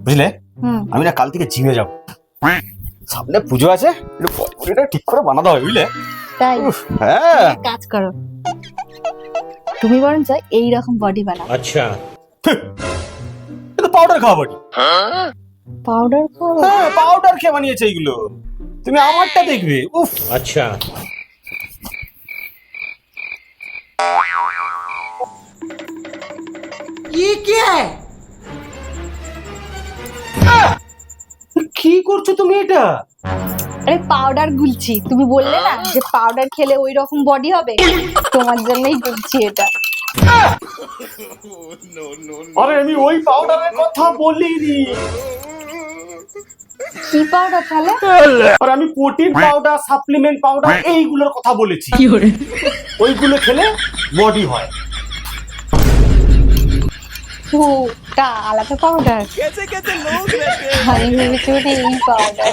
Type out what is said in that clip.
বুঝলে? আমি না কাল থেকে জিমে যাব। সামনে পুজো আছে, একটু বডিটা ঠিক করে বানাতে হবে, বুঝলে? তাই হ্যাঁ, এক কাজ করো, তুমি বরঞ্চ এইরকম বডি বানাও। अच्छा। এটা পাউডার খাওয়া বডি। পাউডার খাও? হ্যাঁ, পাউডার খেয়ে বানিয়েছে এইগুলো। তুমি আমারটা দেখবে। উফ, अच्छा। কি করছো তুমি এটা? আরে পাউডার গুলছি, তুমি বললে না যে পাউডার খেলে ওই রকম বডি হবে, তোমার জন্যই গুলছি এটা। আরে আমি ওই পাউডারের কথা বলিনি। কি পাউডার তাহলে? আর আমি প্রোটিন পাউডার, সাপ্লিমেন্ট পাউডার এইগুলোর কথা বলেছি। ওইগুলো খেলে বডি হয়। ওটা আলাদা পাউডার। আমি ভেবেছি ওটা এই পাউডার।